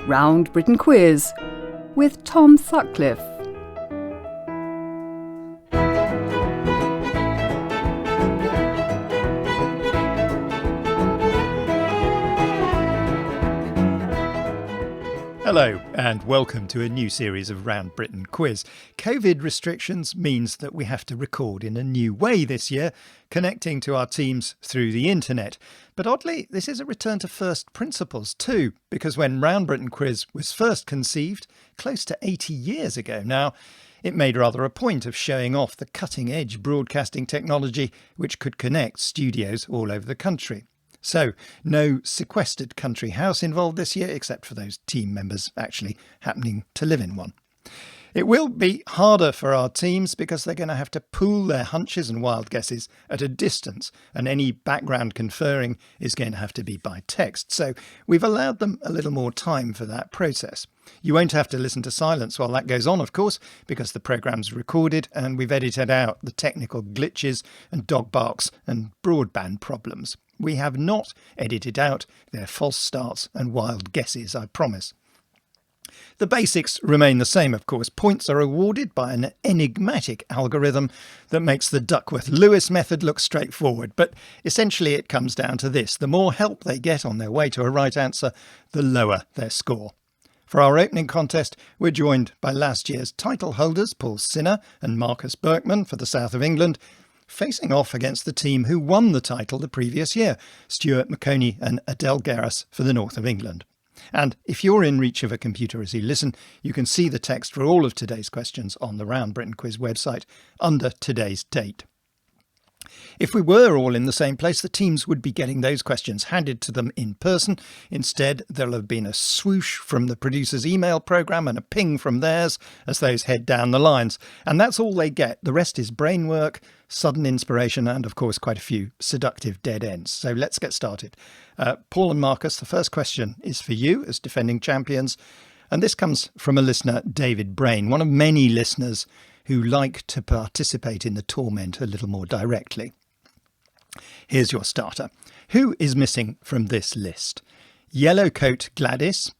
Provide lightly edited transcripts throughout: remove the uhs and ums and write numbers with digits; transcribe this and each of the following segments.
Round Britain Quiz with Tom Sutcliffe. Hello and welcome to a new series of Round Britain Quiz. COVID restrictions means that we have to record in a new way this year, connecting to our teams through the internet. But oddly, this is a return to first principles too, because when Round Britain Quiz was first conceived, close to 80 years ago now, it made rather a point of showing off the cutting-edge broadcasting technology which could connect studios all over the country. So, no sequestered country house involved this year, except for those team members actually happening to live in one. It will be harder for our teams because they're going to have to pool their hunches and wild guesses at a distance, and any background conferring is going to have to be by text. So we've allowed them a little more time for that process. You won't have to listen to silence while that goes on, of course, because the programme's recorded and we've edited out the technical glitches and dog barks and broadband problems. We have not edited out their false starts and wild guesses, I promise. The basics remain the same, of course. Points are awarded by an enigmatic algorithm that makes the Duckworth-Lewis method look straightforward. But essentially it comes down to this. The more help they get on their way to a right answer, the lower their score. For our opening contest, we're joined by last year's title holders, Paul Sinner and Marcus Berkman for the South of England, facing off against the team who won the title the previous year, Stuart McConey and Adele Garris for the North of England. And if you're in reach of a computer as you listen, you can see the text for all of today's questions on the Round Britain Quiz website under today's date. If we were all in the same place, the teams would be getting those questions handed to them in person. Instead, there'll have been a swoosh from the producer's email programme and a ping from theirs as those head down the lines. And that's all they get. The rest is brain work, sudden inspiration and, of course, quite a few seductive dead ends. So let's get started. Paul and Marcus, the first question is for you as defending champions. And this comes from a listener, David Brain, one of many listeners who like to participate in the torment a little more directly. Here's your starter. Who is missing from this list? Yellowcoat Gladys,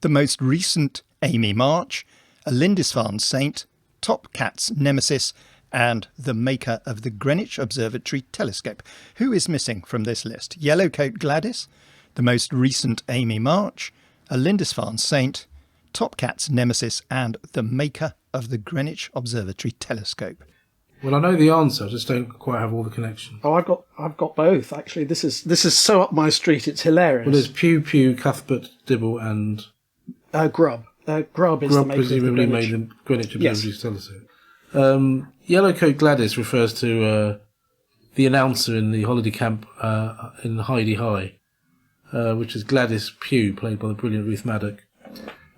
the most recent Amy March, a Lindisfarne saint, Top Cat's nemesis, and the maker of the Greenwich Observatory telescope. Who is missing from this list? Yellowcoat Gladys, the most recent Amy March, a Lindisfarne saint, Top Cat's nemesis, and the maker of the Greenwich Observatory telescope. Well, I know the answer, I just don't quite have all the connections. Oh, I've got both. Actually, this is so up my street. It's hilarious. Well, there's Pew, Cuthbert, Dibble, and Grubb. Grubb is the maker presumably of the Greenwich. made the Greenwich Observatory telescope. Yellowcoat Gladys refers to the announcer in the holiday camp in Heidi High, which is Gladys Pugh, played by the brilliant Ruth Maddock.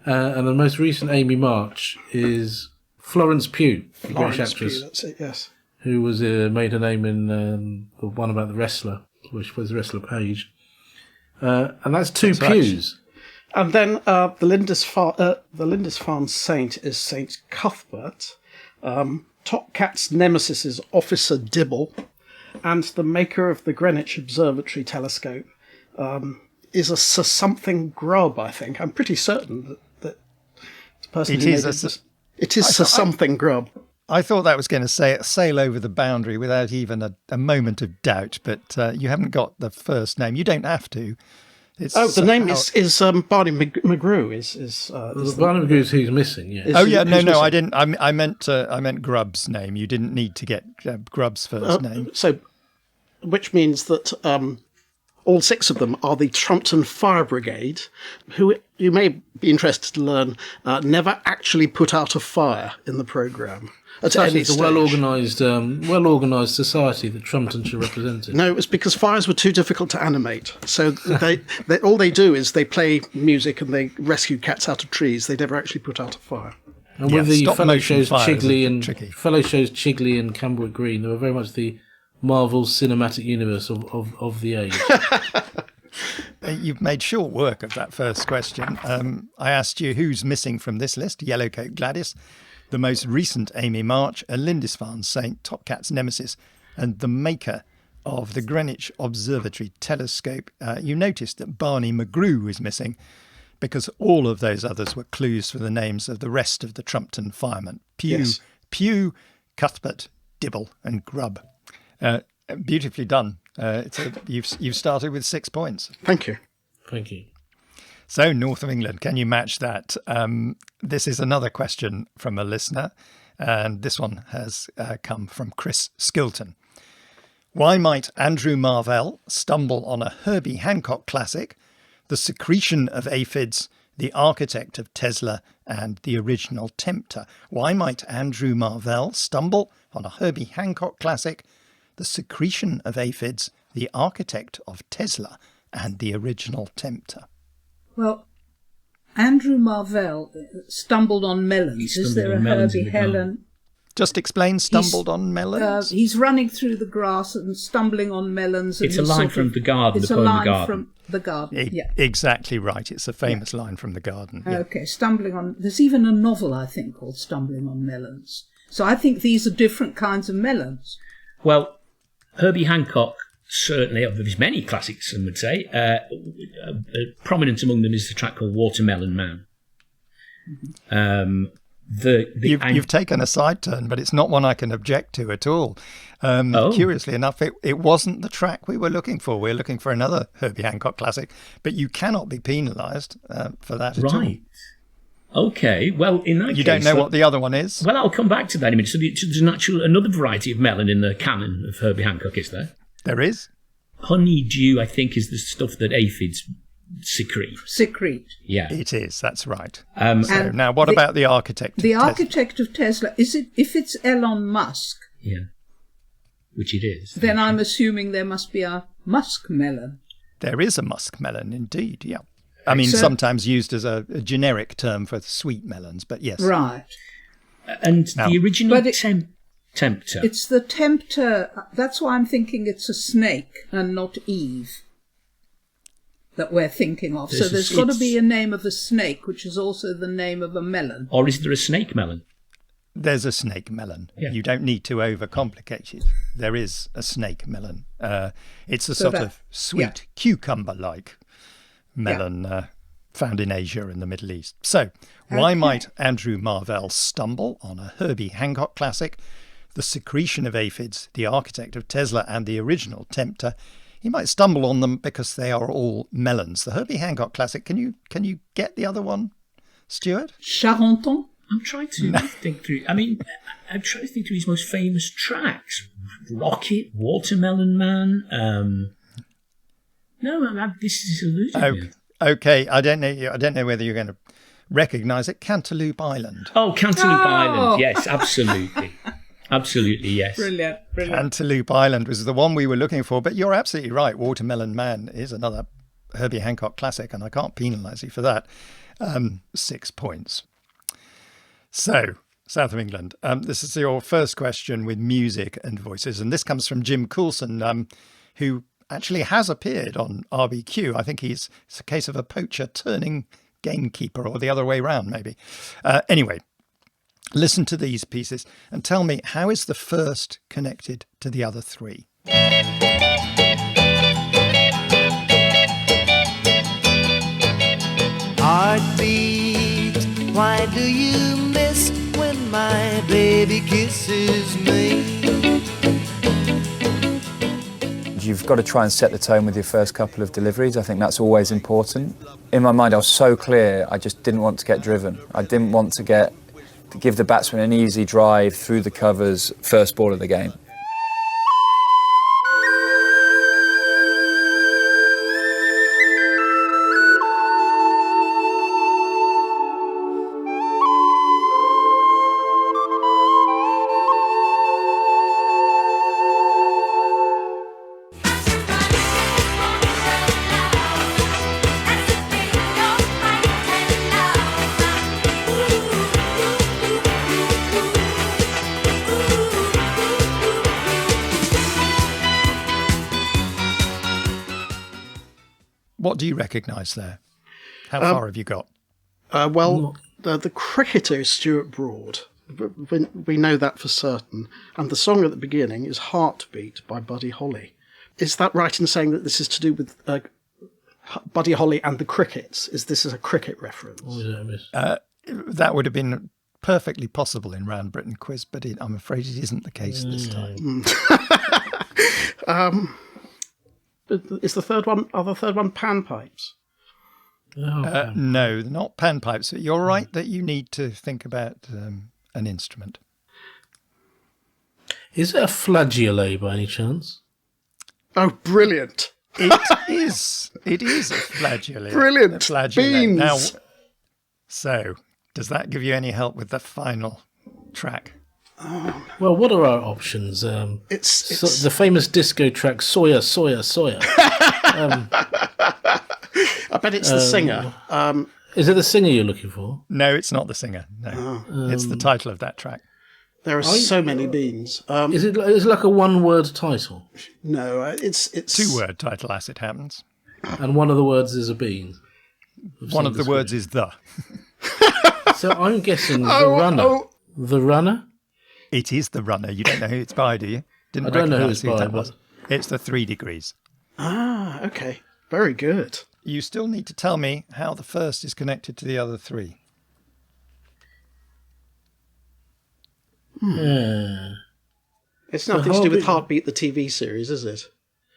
And the most recent Amy March is Florence Pugh, the British actress. Pugh, that's it, yes. Who was made her name in the one about the wrestler, which was the wrestler Page. And that's two Pews. Right. And then the Lindisfarne saint is Saint Cuthbert. Top Cat's nemesis is Officer Dibble. And the maker of the Greenwich Observatory telescope is a Sir something Grubb, I think. I'm pretty certain that the person who made it is Sir something Grubb. I thought that was going to say sail over the boundary without even a moment of doubt, but you haven't got the first name. You don't have to. The name is Barney McGrew. Barney McGrew is who's missing. Yeah. No, I didn't. I meant Grubb's name. You didn't need to get Grubb's first name. So, which means that all six of them are the Trumpton Fire Brigade, who you may be interested to learn never actually put out a fire in the programme. It's a well-organised society that Trumpton should represent it. No, it was because fires were too difficult to animate. So all they do is they play music and they rescue cats out of trees. They never actually put out a fire. And with the fellow shows Chigley and Camberwick Green, they were very much the Marvel cinematic universe of the age. You've made short work of that first question. I asked you who's missing from this list. Yellowcoat Gladys, the most recent Amy March, a Lindisfarne saint, Top Cat's nemesis, and the maker of the Greenwich Observatory telescope. You noticed that Barney McGrew is missing. because all of those others were clues for the names of the rest of the Trumpton firemen. Pugh, Cuthbert, Dibble and Grubb. Beautifully done. You've started with 6 points. Thank you. Thank you. So, North of England, can you match that? This is another question from a listener, and this one has come from Chris Skilton. Why might Andrew Marvell stumble on a Herbie Hancock classic, The Secretion of Aphids, The Architect of Tesla, and The Original Tempter? Why might Andrew Marvell stumble on a Herbie Hancock classic, The Secretion of Aphids, The Architect of Tesla, and The Original Tempter? Well, Andrew Marvell stumbled on melons. Is there a Herbie Helen? Just explain stumbled on melons. He's running through the grass and stumbling on melons. It's a line from The Garden, It's the a poem line The Garden. from The Garden, yeah. Exactly right. It's a famous line from The Garden. Yeah. Okay, stumbling on... There's even a novel, I think, called Stumbling on Melons. So I think these are different kinds of melons. Well, Herbie Hancock, certainly, of his many classics, some would say, prominent among them is the track called Watermelon Man. You've taken a side turn, but it's not one I can object to at all. Curiously enough, it wasn't the track we were looking for. We're looking for another Herbie Hancock classic, but you cannot be penalised for that at all. Right. Okay, well, in that case... You don't know what the other one is? Well, I'll come back to that in a minute. So there's another variety of melon in the canon of Herbie Hancock, is there? There is. Honeydew, I think, is the stuff that aphids secrete. Yeah. It is, that's right. So now, what about the architect of The Tesla? architect of Tesla, if it's Elon Musk... Yeah. Which it is. Then I'm assuming there must be a musk melon. There is a musk melon, indeed, yeah. I mean, sometimes used as a generic term for sweet melons, but yes. Right. And the original tempter. It's the tempter. That's why I'm thinking it's a snake and not Eve that we're thinking of. So there's got to be a name of a snake, which is also the name of a melon. Or is there a snake melon? There's a snake melon. Yeah. You don't need to overcomplicate it. There is a snake melon. It's a sort of sweet cucumber-like melon found in Asia and the Middle East. So, why might Andrew Marvell stumble on a Herbie Hancock classic, The Secretion of Aphids, The Architect of Tesla, and The Original Tempter? He might stumble on them because they are all melons. The Herbie Hancock classic, can you get the other one, Stuart? Charenton? I'm trying to think through. I mean, I'm trying to think through his most famous tracks. Rocket, Watermelon Man. No, this is eluding me. Okay, I don't know whether you're going to recognise it. Cantaloupe Island. Oh, Cantaloupe Island. Yes, absolutely. Absolutely, yes. Brilliant. Cantaloupe Island was the one we were looking for, but you're absolutely right. Watermelon Man is another Herbie Hancock classic, and I can't penalise you for that. 6 points. So, South of England. This is your first question with music and voices, and this comes from Jim Coulson, who actually has appeared on RBQ. I think it's a case of a poacher turning gamekeeper, or the other way round, maybe. Anyway, listen to these pieces and tell me, how is the first connected to the other three? Heartbeat, why do you miss when my baby kisses me? You've got to try and set the tone with your first couple of deliveries. I think that's always important. In my mind, I was so clear, I just didn't want to get driven. I didn't want to give the batsman an easy drive through the covers, first ball of the game. What do you recognise there? How far have you got? The cricketer is Stuart Broad. We know that for certain. And the song at the beginning is Heartbeat by Buddy Holly. Is that right in saying that this is to do with Buddy Holly and the Crickets. Is this a cricket reference? What was that, miss? That would have been perfectly possible in Round Britain Quiz, but I'm afraid it isn't the case this time. Is the third one? Are the third one panpipes? No, not panpipes. You're right that you need to think about an instrument. Is it a flageolet by any chance? Oh, brilliant! It is. It is a flageolet. Brilliant. A flageolet. Beans. Now, so, does that give you any help with the final track? Well, what are our options? It's the famous disco track "Sawyer, Sawyer, Sawyer." I bet it's the singer. Is it the singer you're looking for? No, it's not the singer. No, it's the title of that track. There are so many beans. Is it like a one-word title? No, it's 2-word title as it happens. And one of the words is a bean. One of the words is the. So I'm guessing the runner. The runner? It is the runner. You don't know who it's by, do you? I don't know who it's by, that was. It's the 3 Degrees. Ah, okay. Very good. You still need to tell me how the first is connected to the other 3. It's nothing to do with Heartbeat, the TV series, is it?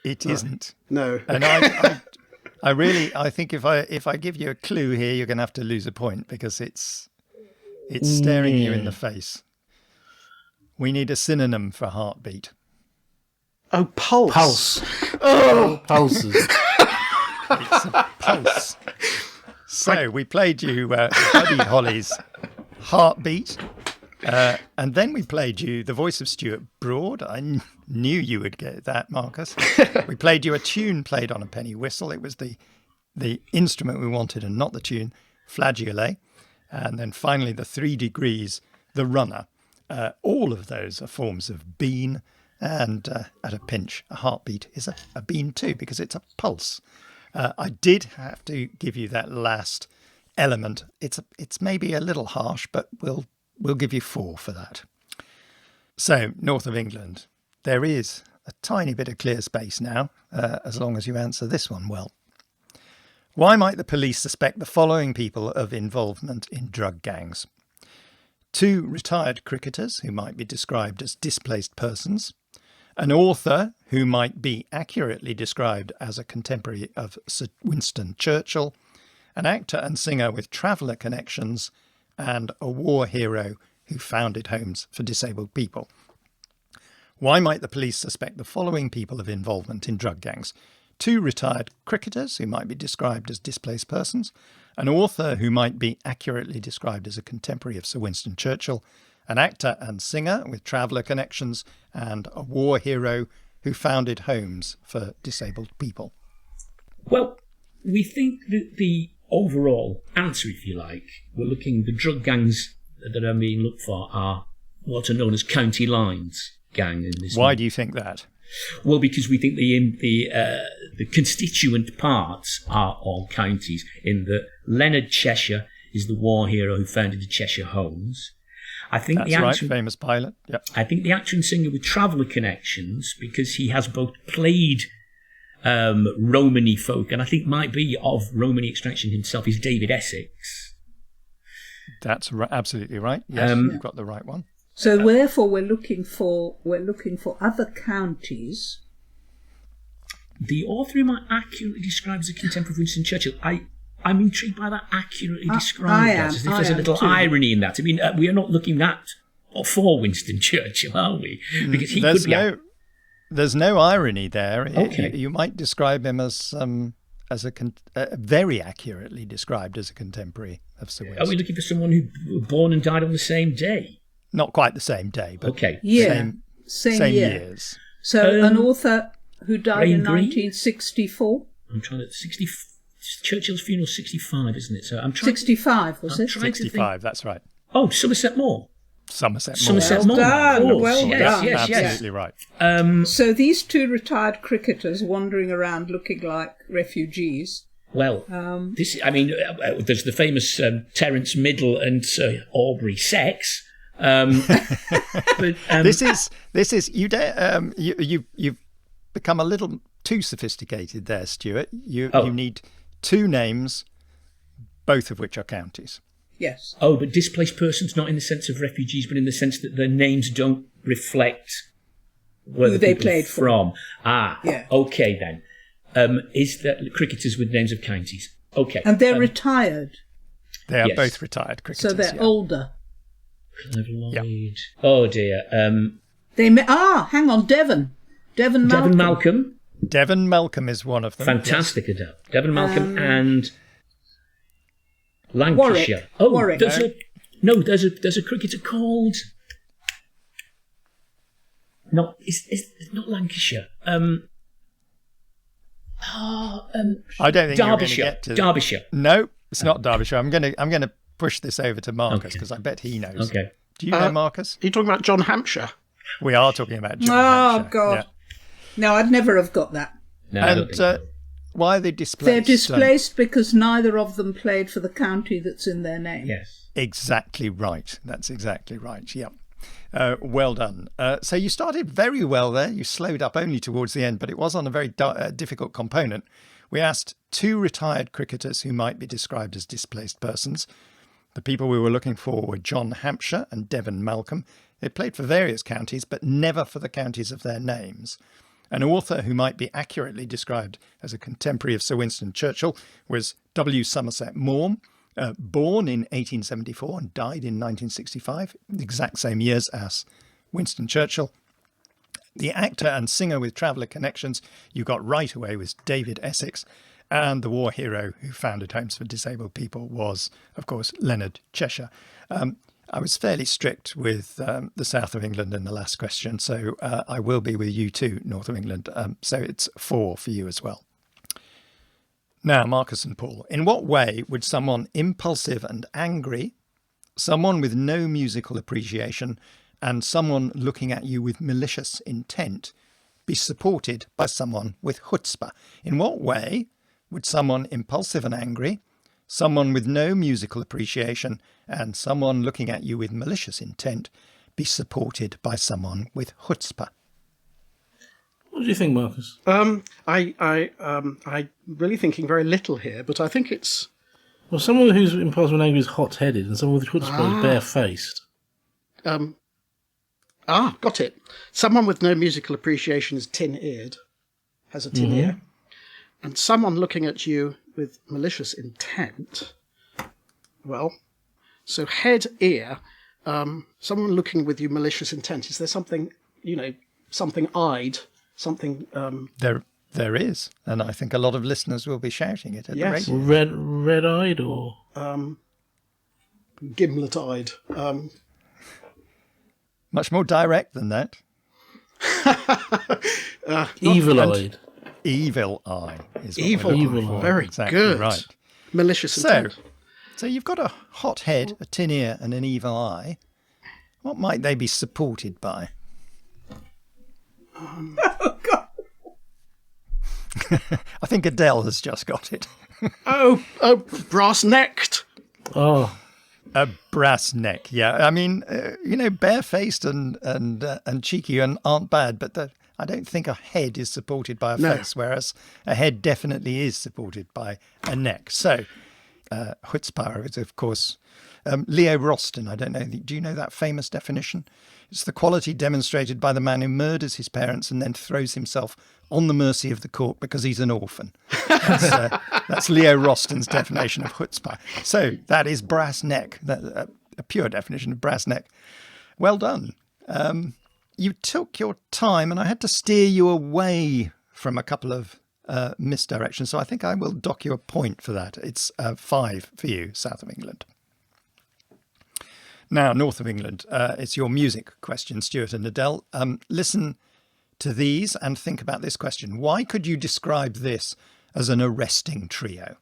It isn't. No. And I think if I give you a clue here, you're going to have to lose a point because it's staring you in the face. We need a synonym for heartbeat. Oh, pulse. Pulse. Oh, Pulses. It's a pulse. So we played you Buddy Holly's Heartbeat. And then we played you the voice of Stuart Broad. I knew you would get that, Marcus. We played you a tune played on a penny whistle. It was the instrument we wanted and not the tune, flageolet. And then finally the 3 Degrees, the runner. All of those are forms of bean. And at a pinch, a heartbeat is a bean too, because it's a pulse. I did have to give you that last element. It's maybe a little harsh, but we'll give you 4 for that. So, north of England, there is a tiny bit of clear space now, as long as you answer this one well. Why might the police suspect the following people of involvement in drug gangs? 2 retired cricketers who might be described as displaced persons, an author who might be accurately described as a contemporary of Sir Winston Churchill, an actor and singer with traveller connections, and a war hero who founded homes for disabled people. Why might the police suspect the following people of involvement in drug gangs? 2 retired cricketers who might be described as displaced persons, an author who might be accurately described as a contemporary of Sir Winston Churchill, an actor and singer with traveller connections, and a war hero who founded homes for disabled people. Well, we think that the overall answer, if you like, the drug gangs that are being looked for are what are known as county lines gang in this. Why do you think that? Well, because we think the constituent parts are all counties, in that Leonard Cheshire is the war hero who founded the Cheshire Homes. I think That's right, famous pilot. Yep. I think the actor and singer with traveller connections, because he has both played Romany folk, and I think might be of Romany extraction himself, is David Essex. That's absolutely right. Yes, you've got the right one. So therefore, we're looking for other counties. The author who might accurately describe as a contemporary of Winston Churchill. I'm intrigued by that accurately described as if there's a little irony in that. I mean, we are not looking at for Winston Churchill, are we? Because he could be. There's no irony there. Okay. You might describe him as very accurately described as a contemporary of Sir Winston. Are we looking for someone who was born and died on the same day? Not quite the same day, but same years. So an author who died in Green? 1964. I'm trying to 60. Churchill's funeral 65, isn't it? So I'm trying. 65 was it? 65. That's right. Oh, Somerset Moor. Somerset Moor. Somerset Moor. Well done. Yes. Absolutely right. So these 2 retired cricketers wandering around looking like refugees. Well, there's the famous Terence Middle and Sir Aubrey Sex. But, this is you've become a little too sophisticated there, Stuart. You need two names, both of which are counties. Yes. Oh, but displaced persons, not in the sense of refugees, but in the sense that their names don't reflect where who the they people played are for. from. Ah, Yeah. okay then. Is that cricketers with names of counties? Okay. And they're retired, They are Yes. both retired cricketers. so they're yeah. older. Clive Lloyd. Oh dear. Hang on, Devon Malcolm. Devon Malcolm. Devon Malcolm is one of them. Fantastic, Adele. Devon Malcolm and Lancashire. Warwick. There's a cricketer called. No, it's not Lancashire. I don't think you're going to Derbyshire. get to Derbyshire. No, it's not Derbyshire. I'm gonna push this over to Marcus because I bet he knows. Okay. Do you know Marcus? Are you talking about John Hampshire? We are talking about John Oh, Hampshire. God. Yeah. No, I'd never have got that. No, I don't And think so. why are they displaced? They're displaced because neither of them played for the county that's in their name. Yes. Exactly right. That's exactly right. Yeah. Well done. So you started very well there. You slowed up only towards the end, but it was on a very difficult component. We asked two retired cricketers who might be described as displaced persons. The people we were looking for were John Hampshire and Devon Malcolm. They played for various counties, but never for the counties of their names. An author who might be accurately described as a contemporary of Sir Winston Churchill was W. Somerset Maugham, born in 1874 and died in 1965, the exact same years as Winston Churchill. The actor and singer with traveller connections you got right away was David Essex, and the war hero who founded Homes for Disabled People was, of course, Leonard Cheshire. I was fairly strict with the south of England in the last question, so I will be with you too, north of England. So it's 4 for you as well. Now, Marcus and Paul, in what way would someone impulsive and angry, someone with no musical appreciation, and someone looking at you with malicious intent be supported by someone with chutzpah? In what way would someone impulsive and angry, someone with no musical appreciation, and someone looking at you with malicious intent be supported by someone with chutzpah? What do you think, Marcus? I'm really thinking very little here, but I think it's Well, someone who's impulsive and angry is hot-headed, and someone with chutzpah is bare-faced. got it. Someone with no musical appreciation is tin-eared, has a tin ear, and someone looking at you with malicious intent. Well, so head ear. Someone looking with you malicious intent. Is there something, something eyed? Something There is, and I think a lot of listeners will be shouting it at Yes. the radio. Red-eyed or... gimlet-eyed. Much more direct than that. Evil-eyed. Evil eye is what Evil we're looking eye. for. Very Exactly good. right. Malicious So, intent. so you've got a hot head, a tin ear, and an evil eye. What might they be supported by? Oh, God. I think Adele has just got it. Oh, brass-necked. Oh, A brass neck, yeah. I mean, barefaced and cheeky and aren't bad, but I don't think a head is supported by a face, whereas a head definitely is supported by a neck. So, chutzpah is, of course, Leo Roston. I don't know. Do you know that famous definition? It's the quality demonstrated by the man who murders his parents and then throws himself on the mercy of the court because he's an orphan. That's Leo Roston's definition of chutzpah. So that is brass neck, a pure definition of brass neck. Well done. You took your time, and I had to steer you away from a couple of misdirections. So I think I will dock you a point for that. It's 5 for you, south of England. Now, north of England, it's your music question, Stuart and Adele. Listen to these and think about this question. Why could you describe this as an arresting trio?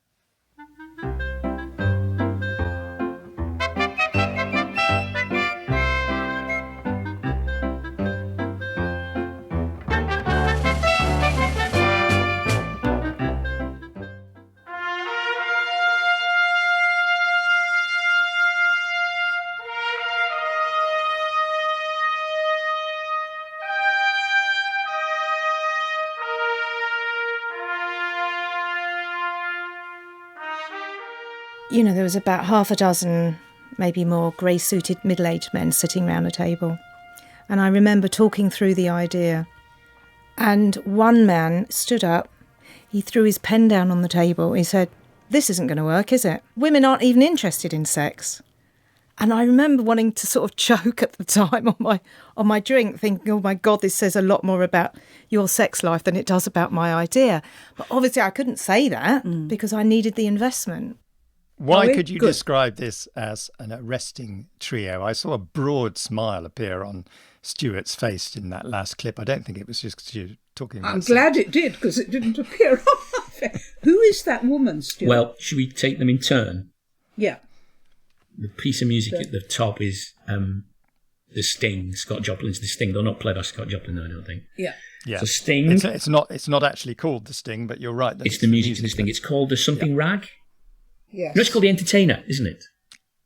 you know, there was about half a dozen, maybe more, grey-suited middle-aged men sitting round a table. And I remember talking through the idea. And one man stood up, he threw his pen down on the table, he said, "This isn't going to work, is it? Women aren't even interested in sex." And I remember wanting to sort of choke at the time on my drink, thinking, oh my God, this says a lot more about your sex life than it does about my idea. But obviously I couldn't say that because I needed the investment. Why could you describe this as an arresting trio? I saw a broad smile appear on Stuart's face in that last clip. I don't think it was just because you're talking about I'm glad it did, because it didn't appear on my face. Who is that woman, Stuart? Well, should we take them in turn? Yeah. The piece of music at the top is The Sting, Scott Joplin's The Sting. They're not played by Scott Joplin, though, I don't think. Yeah. Yeah. So Sting. It's not actually called The Sting, but you're right. It's the music to The Sting. It's called The Something Rag. Yes. No, it's called The Entertainer, isn't it?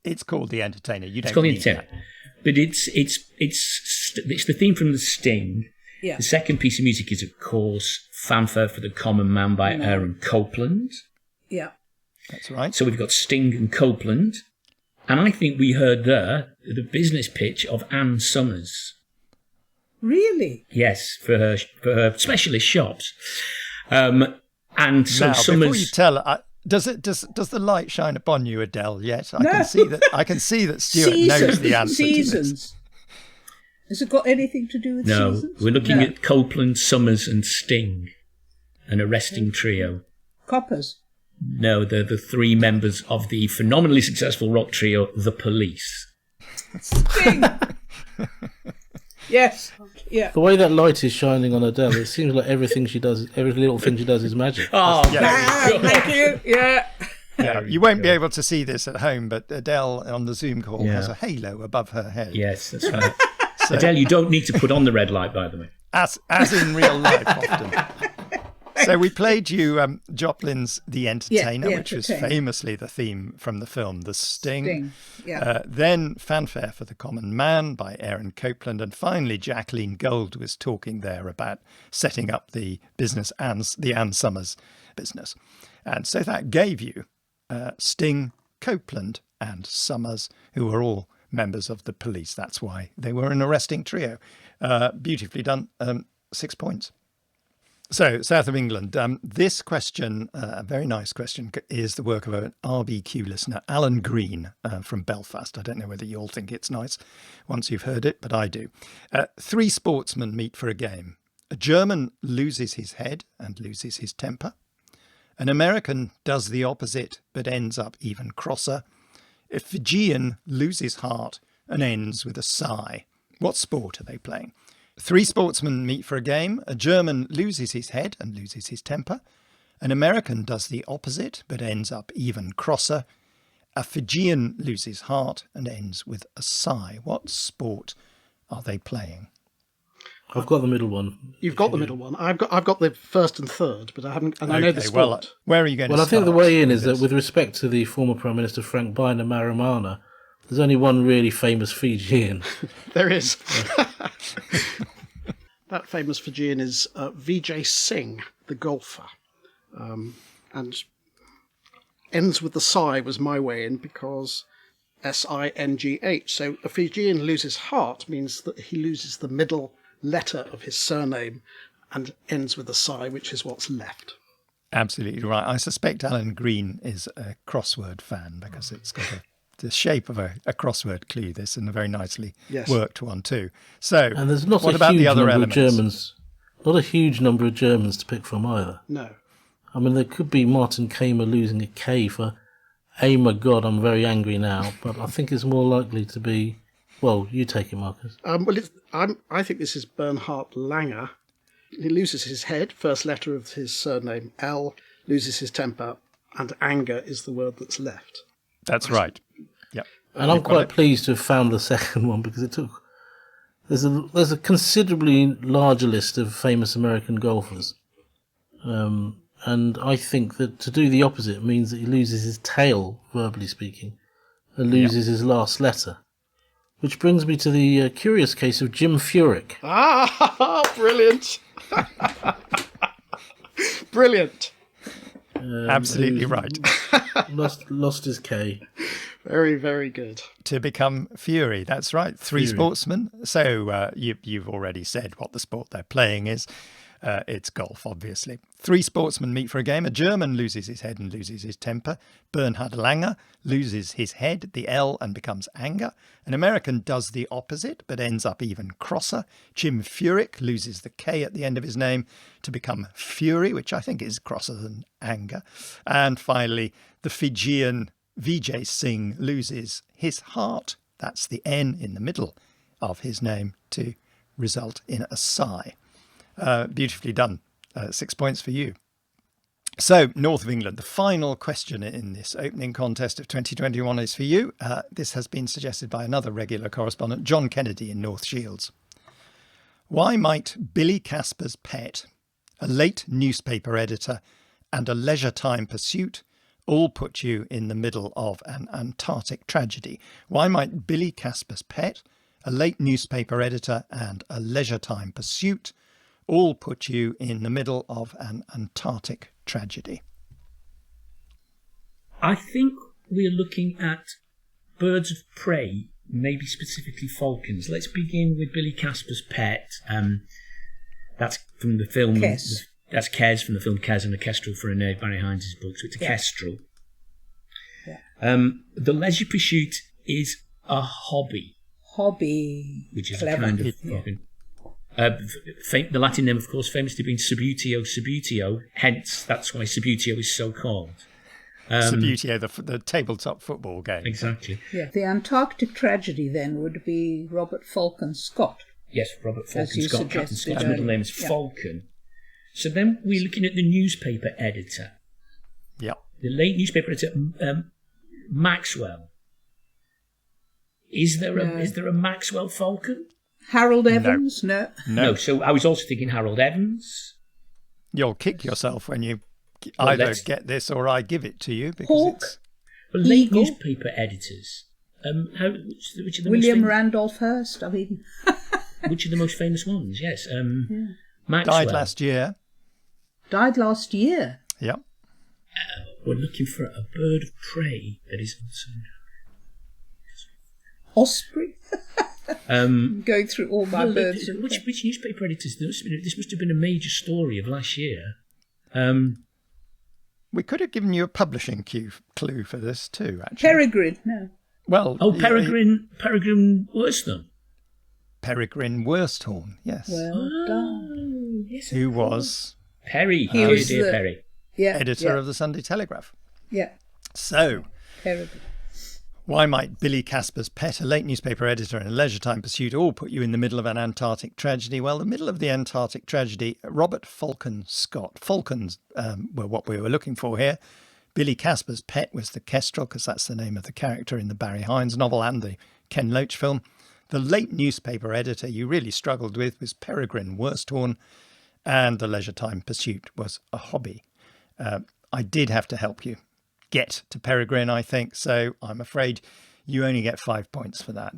It's called The Entertainer. It's called The Entertainer. But it's the theme from The Sting. Yeah. The second piece of music is, of course, Fanfare for the Common Man by Aaron Copland. Yeah. That's right. So we've got Sting and Copland. And I think we heard there the business pitch of Anne Summers. Really? Yes, for her specialist shops. And so now, Summers. before you tell, does the light shine upon you, Adele? Yet I can see that Stuart knows the answer Seasons. to this. Has it got anything to do with seasons? No, we're looking at Copland, Summers, and Sting, an arresting trio. Coppers. No, they're the three members of the phenomenally successful rock trio, The Police. Sting. Yes. Yeah. The way that light is shining on Adele, it seems like everything she does, every little thing she does is magic. Oh, Thank you. Yeah. Yeah, you won't be able to see this at home, but Adele on the Zoom call has a halo above her head. Yes, that's right. Adele, you don't need to put on the red light, by the way. As in real life, often. So we played you Joplin's The Entertainer, which was famously the theme from the film The Sting. Then Fanfare for the Common Man by Aaron Copland. And finally, Jacqueline Gold was talking there about setting up the business, the Anne Summers business. And so that gave you Sting, Copland and Summers, who were all members of the Police. That's why they were an arresting trio. Beautifully done. 6 points. So, South of England, this question, a very nice question, is the work of an RBQ listener, Alan Green from Belfast. I don't know whether you all think it's nice once you've heard it, but I do. 3 sportsmen meet for a game. A German loses his head and loses his temper. An American does the opposite but ends up even crosser. A Fijian loses heart and ends with a sigh. What sport are they playing? 3 sportsmen meet for a game. A German loses his head and loses his temper. An American does the opposite but ends up even crosser. A Fijian loses heart and ends with a sigh. What sport are they playing? I've got the middle one. You've got the middle one. I've got the first and third, but I haven't. And I know the sport. Well, where are you going to start? Well, I think the way in is that with respect to the former Prime Minister Frank Bainimarama, there's only one really famous Fijian. There is. That famous Fijian is Vijay Singh, the golfer. And ends with the sigh was my way in because Singh. So a Fijian loses heart means that he loses the middle letter of his surname and ends with a sigh, which is what's left. Absolutely right. I suspect Alan Green is a crossword fan because it's got the shape of a crossword clue, this, and a very nicely worked one too. So, and there's not what a about huge the other number elements? of Germans. Not a huge number of Germans to pick from either. No. I mean, there could be Martin Kamer losing a K for, "Oh my God, I'm very angry now," but I think it's more likely to be. Well, you take it, Marcus. I think this is Bernhard Langer. He loses his head, first letter of his surname, L, loses his temper, and anger is the word that's left. That's right. Yep. And I'm quite pleased to have found the second one because it took. There's a considerably larger list of famous American golfers, and I think that to do the opposite means that he loses his tail, verbally speaking, and loses his last letter. Which brings me to the curious case of Jim Furyk. Ah, brilliant. Brilliant. Absolutely right. lost his K. Very, very good. To become Fury, that's right. Three Fury. sportsmen. So you've already said what the sport they're playing is. It's golf, obviously. Three sportsmen meet for a game. A German loses his head and loses his temper. Bernhard Langer loses his head, the L, and becomes anger. An American does the opposite, but ends up even crosser. Jim Furyk loses the K at the end of his name to become Fury, which I think is crosser than anger. And finally, the Fijian Vijay Singh loses his heart. That's the N in the middle of his name to result in a sigh. Beautifully done. 6 points for you. So, North of England, the final question in this opening contest of 2021 is for you. This has been suggested by another regular correspondent, John Kennedy in North Shields. Why might Billy Casper's pet, a late newspaper editor, and a leisure time pursuit all put you in the middle of an Antarctic tragedy? Why might Billy Casper's pet, a late newspaper editor, and a leisure time pursuit all put you in the middle of an Antarctic tragedy? I think we're looking at birds of prey, maybe specifically falcons. Let's begin with Billy Casper's pet. That's from the film. Kes. That's Kes from the film Kes and a Kestrel for a Nerd, Barry Hines' book. So it's a Kestrel. Yeah. The leisure pursuit is a hobby. Which is Clever. a kind of fucking... the Latin name, of course, famously being Subutio, hence that's why Subutio is so called. Subutio, the tabletop football game. Exactly. Yeah. The Antarctic tragedy then would be Robert Falcon Scott. Yes, Robert Falcon As you Scott. Captain suggested Scott's middle earlier. name is Yeah. Falcon. So then we're looking at the newspaper editor. Yeah. The late newspaper editor, Maxwell. Is there a Maxwell Falcon? Harold Evans? No. No. So I was also thinking Harold Evans. You'll kick yourself when you Well, either get this or I give it to you. Because Hawk? it's... Well, late Eagle? newspaper editors. Which are the William most Randolph Hearst? I mean... which are the most famous ones? Yes. Maxwell. died last year. Died last year. Yeah. We're looking for a bird of prey that is also... Osprey? Going through all my Well, birds. which newspaper editors? This must have been a major story of last year. We could have given you a publishing clue for this too, actually. Peregrine? No. Well, Peregrine Worsthorne. Peregrine Worsthorne, yes. Well done. Yes, Who was Perry? He was Dear the- Perry. Yeah. editor of the Sunday Telegraph. Yeah. So, Peregrine. why might Billy Casper's pet, a late newspaper editor, and a leisure time pursuit all put you in the middle of an Antarctic tragedy? Well, the middle of the Antarctic tragedy, Robert Falcon Scott. Falcons were what we were looking for here. Billy Casper's pet was the Kestrel, because that's the name of the character in the Barry Hines novel and the Ken Loach film. The late newspaper editor you really struggled with was Peregrine Worsthorne, and the leisure time pursuit was a hobby. I did have to help you get to Peregrine, I think, so I'm afraid you only get 5 points for that.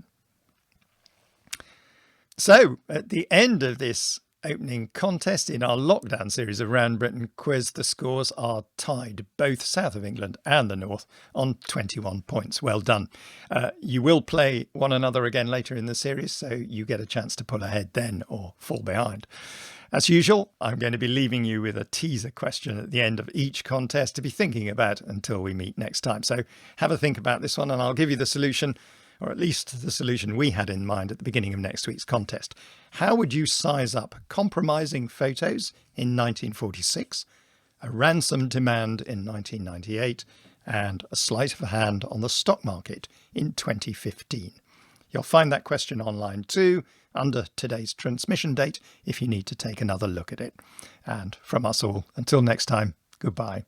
So, at the end of this opening contest in our lockdown series of Round Britain Quiz, the scores are tied, both south of England and the north, on 21 points. Well done. You will play one another again later in the series, so you get a chance to pull ahead then or fall behind. As usual, I'm going to be leaving you with a teaser question at the end of each contest to be thinking about until we meet next time. So have a think about this one and I'll give you the solution, or at least the solution we had in mind at the beginning of next week's contest. How would you size up compromising photos in 1946, a ransom demand in 1998, and a sleight of hand on the stock market in 2015? You'll find that question online too, under today's transmission date, if you need to take another look at it. And from us all, until next time, goodbye.